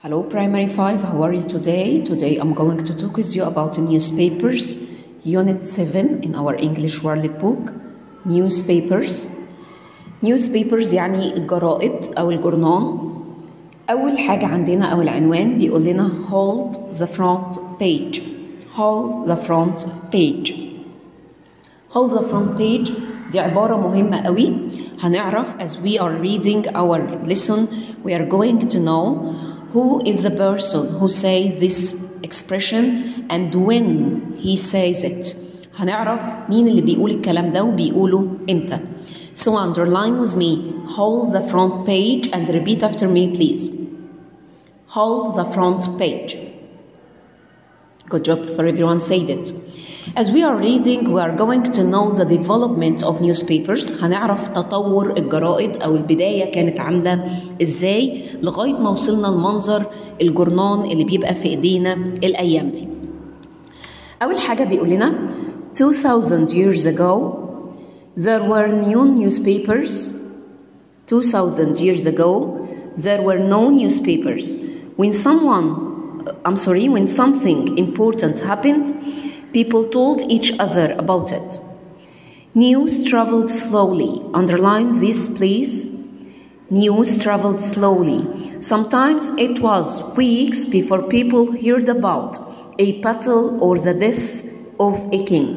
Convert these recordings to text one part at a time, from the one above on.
Hello Primary 5, how are you today? Today I'm going to talk with you about newspapers, Unit 7 in our English World Book. Newspapers يعني الجرائد أو الجورنال. أول حاجة عندنا أو العنوان بيقول لنا hold the front page. Hold the front page. Hold the front page دي عبارة مهمة قوي. هنعرف as we are reading our lesson we are going to know who is the person who says this expression and when he says it. هنعرف مين اللي بيقول الكلام ده وبيقوله امتى. So underline with me. Hold the front page and repeat after me please. Hold the front page. Good job for everyone said it. As we are reading, we are going to know the development of newspapers. هنعرف تطور الجرائد أو البداية كانت عاملة إزاي لغاية ما وصلنا لمنظر الجورنان اللي بيبقى في إيدينا الأيام دي. أول حاجة بيقول لنا 2000 years ago there were new newspapers. 2000 years ago there were no newspapers. When something important happened, people told each other about it. News traveled slowly. Underline this, please. News traveled slowly. Sometimes it was weeks before people heard about a battle or the death of a king.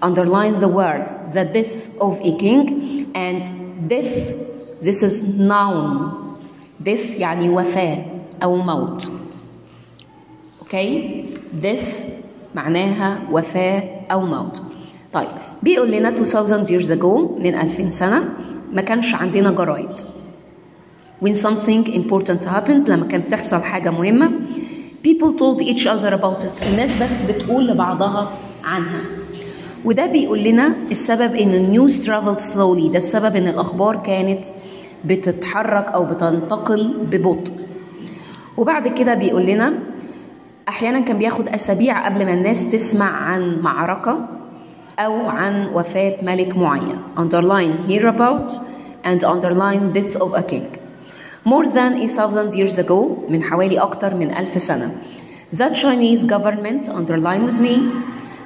Underline the word, the death of a king. And death, this is noun. Death يعني وفاة أو موت. Okay? Death معناها وفاة أو موت. طيب بيقول لنا 2000 years ago من 2000 سنة ما كانش عندنا جرايد. When something important happened لما كانت تحصل حاجة مهمة people told each other about it. الناس بس بتقول لبعضها عنها. وده بيقول لنا السبب إن news traveled slowly. ده السبب إن الأخبار كانت بتتحرك أو بتنتقل ببطء. وبعد كده بيقول لنا أحيانا كان بياخد أسابيع قبل ما الناس تسمع عن معركة أو عن وفاة ملك معين. Underline hear about and underline death of a king. More than 1000 years ago من حوالي أكتر من 1000 سنة. The Chinese government, underline with me,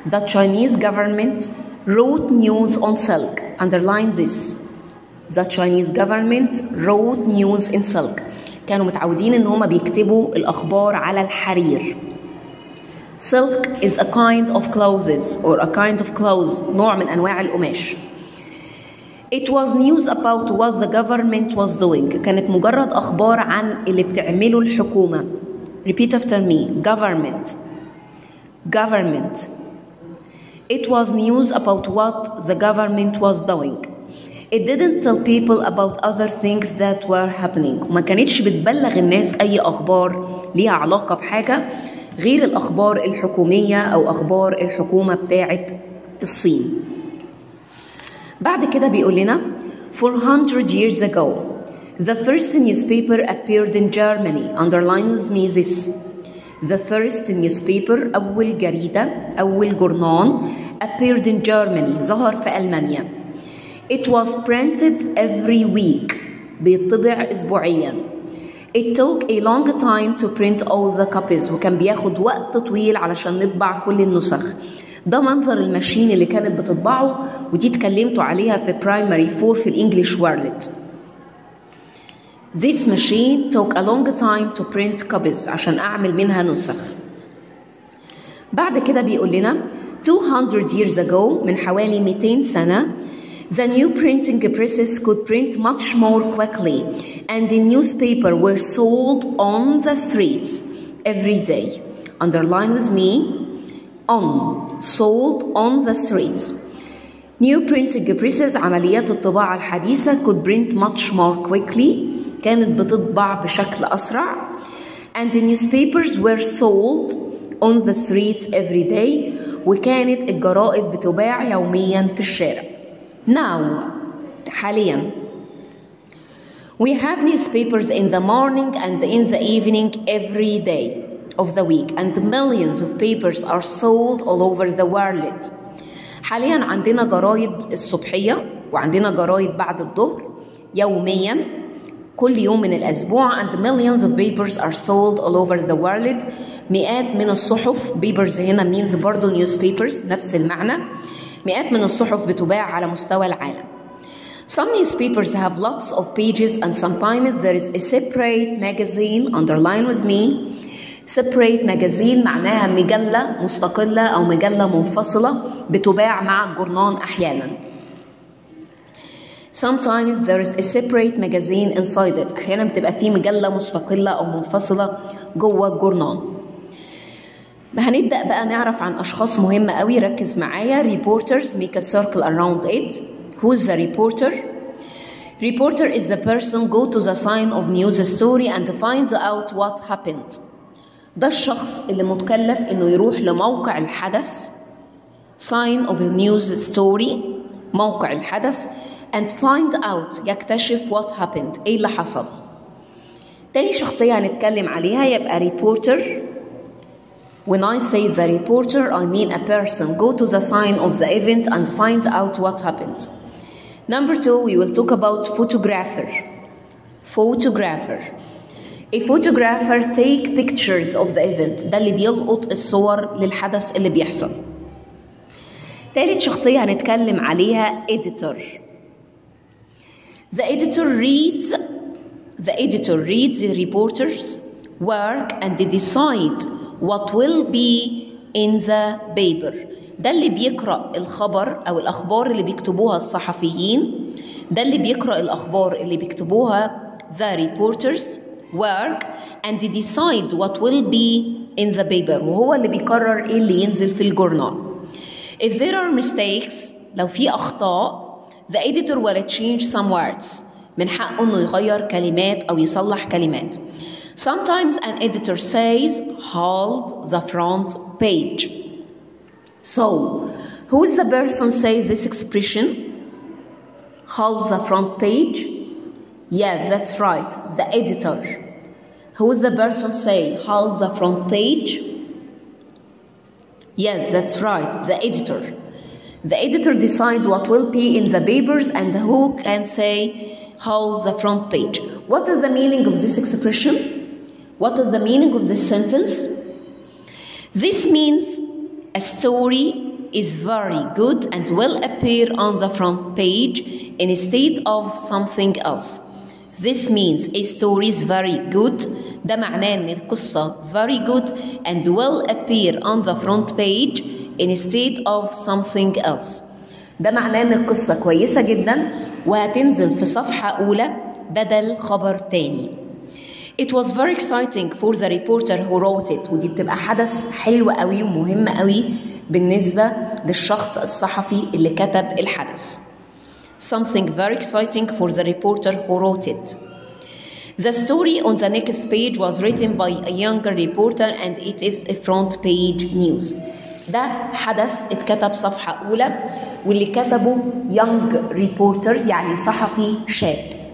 the Chinese government wrote news on silk. Underline this. The Chinese government wrote news in silk. كانوا متعودين إن هما بيكتبوا الأخبار على الحرير. Silk is a kind of clothes or a kind of clothes, نوع من أنواع القماش. It was news about what the government was doing. كانت مجرد أخبار عن اللي بتعمله الحكومة. Repeat after me. Government. It was news about what the government was doing. It didn't tell people about other things that were happening. وما كانتش بتبلغ الناس أي أخبار ليها علاقة بحاجة غير الأخبار الحكومية أو أخبار الحكومة بتاعت الصين. بعد كده بيقول لنا 400 years ago the first newspaper appeared in Germany. Underline with me this. The first newspaper أول جريدة أول جورنال appeared in Germany ظهر في ألمانيا. It was printed every week. بيطبع أسبوعيا. It took a long time to print all the copies. وكان بياخد وقت طويل علشان نطبع كل النسخ. ده منظر الماشين اللي كانت بتطبعه ودي اتكلمتوا عليها في Primary 4 في الإنجليش World. This machine took a long time to print copies عشان أعمل منها نسخ. بعد كده بيقول لنا 200 years ago من حوالي 200 سنة the new printing presses could print much more quickly and the newspaper were sold on the streets every day. Underline with me. Sold on the streets. New printing presses عمليات الطباعة الحديثة could print much more quickly كانت بتطبع بشكل أسرع and the newspapers were sold on the streets every day وكانت الجرائد بتباع يوميا في الشارع. Now حاليا we have newspapers in the morning and in the evening every day of the week and millions of papers are sold all over the world. حاليا عندنا جرايد الصبحية وعندنا جرايد بعد الظهر يوميا كل يوم من الأسبوع and millions of papers are sold all over the world. مئات من الصحف papers هنا means برضو newspapers نفس المعنى. مئات من الصحف بتباع على مستوى العالم. Some newspapers have lots of pages and sometimes there is a separate magazine. Underline with me. separate magazine معناها مجلة مستقلة أو مجلة منفصلة بتباع مع الجورنال أحيانا. Sometimes there is a separate magazine inside it. أحيانا بتبقى فيه مجلة مستقلة أو منفصلة جوه الجورنال. هنبدأ بقى نعرف عن أشخاص مهمة قوي. ركز معايا. Reporters make a circle around it. Who's the reporter? Reporter is the person go to the sign of news story and find out what happened. ده الشخص اللي متكلف إنه يروح لموقع الحدث sign of the news story موقع الحدث and find out يكتشف what happened إيه اللي حصل. تاني شخصية هنتكلم عليها يبقى reporter. When I say the reporter I mean a person go to the sign of the event and find out what happened. Number 2 we will talk about photographer. Photographer. A photographer take pictures of the event. ده اللي بيلقط الصور للحدث اللي بيحصل. ثالث شخصية هنتكلم عليها editor. The editor reads the reporter's work and they decide what will be in the paper. ده اللي بيقرأ الخبر أو الأخبار اللي بيكتبوها الصحفيين. ده اللي بيقرأ الأخبار اللي بيكتبوها the reporters work and they decide what will be in the paper. وهو اللي بيقرر ايه اللي ينزل في الجورنال. If there are mistakes لو في أخطاء the editor will change some words. من حقه إنه يغير كلمات أو يصلح كلمات. Sometimes an editor says hold the front page. So who is the person say this expression? Hold the front page. Yeah, that's right, the editor. Who is the person say hold the front page? Yes, that's right, the editor. The editor decide what will be in the papers and who can say hold the front page. What is the meaning of this expression? What is the meaning of this sentence? This means a story is very good and will appear on the front page instead of something else. This means a story is very good. ده معناه إن القصة very good and will appear on the front page instead of something else. ده معناه إن القصة كويسة جدا وهتنزل في صفحة أولى بدل خبر تاني. It was very exciting for the reporter who wrote it. ودي بتبقى حدث حلو قوي ومهم قوي بالنسبة للشخص الصحفي اللي كتب الحدث. Something very exciting for the reporter who wrote it. The story on the next page was written by a younger reporter and it is a front page news. ده حدث اتكتب صفحة أولى واللي كتبه young reporter يعني صحفي شاب.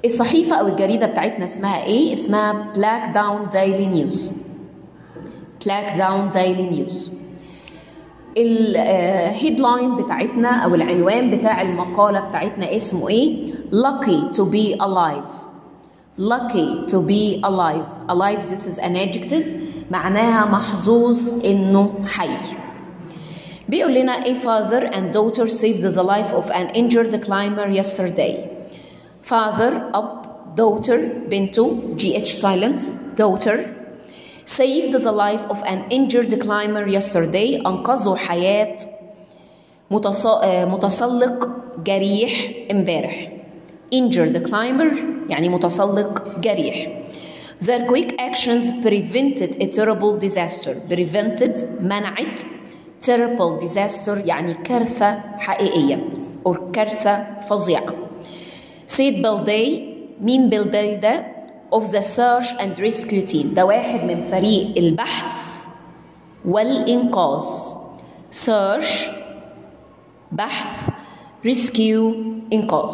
الصحيفة أو الجريدة بتاعتنا اسمها إيه؟ اسمها Blackdown Daily News. Blackdown Daily News. الهيدلاين بتاعتنا أو العنوان بتاع المقالة بتاعتنا اسمه إيه؟ Lucky to be alive. Lucky to be alive. Alive this is an adjective معناها محظوظ إنه حي. بيقول لنا a father and daughter saved the life of an injured climber yesterday. Father أب daughter بنته GH silent daughter saved the life of an injured climber yesterday. أنقذوا حياة متسلق جريح امبارح. Injured climber يعني متسلق جريح. Their quick actions prevented a terrible disaster. Prevented منعت terrible disaster يعني كارثة حقيقية أو كارثة فظيعة. Said Balday مين بالداي ده؟ of the search and rescue team. ده واحد من فريق البحث والإنقاذ. search بحث rescue إنقاذ.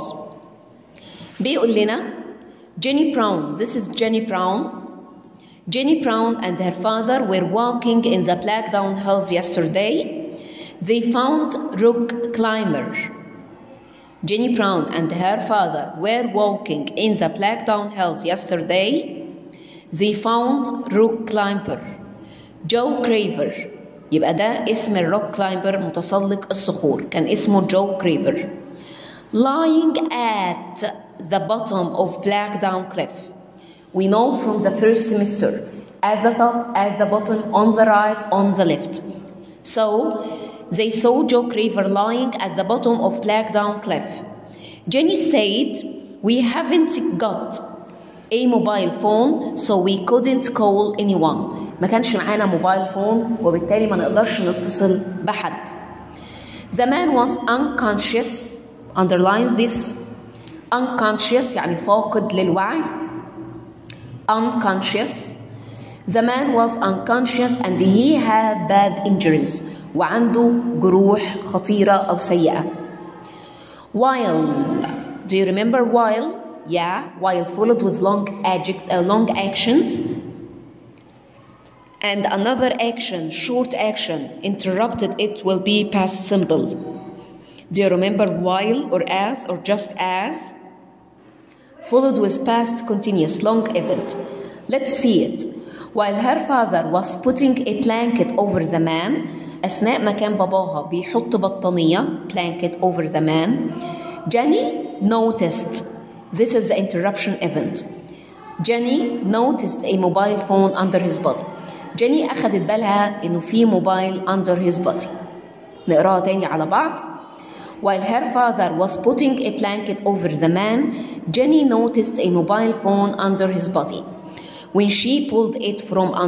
بيقول لنا Jenny Brown. This is Jenny Brown. Jenny Brown and her father were walking in the Blackdown Hills yesterday. They found rock climber. Jenny Brown and her father were walking in the Blackdown Hills yesterday. They found rock climber Joe Craver. يبقى ده اسم الروك كلايمبر متسلق الصخور، كان اسمه جو كريفر. Lying at the bottom of Blackdown Cliff. We know from the first semester, at the top, at the bottom, on the right, on the left. So they saw Joe Craver lying at the bottom of Blackdown Cliff. Jenny said, "We haven't got a mobile phone, so we couldn't call anyone." ما كانش معانا موبايل فون وبالتالي ما نقدرش نتصل بحد. The man was unconscious. Underline this. Unconscious يعني فاقد للوعي. Unconscious. The man was unconscious and he had bad injuries. وعنده جروح خطيرة أو سيئة. While. Do you remember while? Yeah. While followed with long actions. And another action, short action, interrupted it will be past simple. Do you remember while or as or just as? Followed with past continuous long event. Let's see it. While her father was putting a blanket over the man, أثناء ما كان باباها بيحط بطانية blanket over the man, Jenny noticed. This is the interruption event. Jenny noticed a mobile phone under his body. جيني أخدت بالها إنه في موبايل under his body. نقراها تاني على بعض. While her father was putting a blanket over the man, Jenny noticed a mobile phone under his body. When she pulled it from under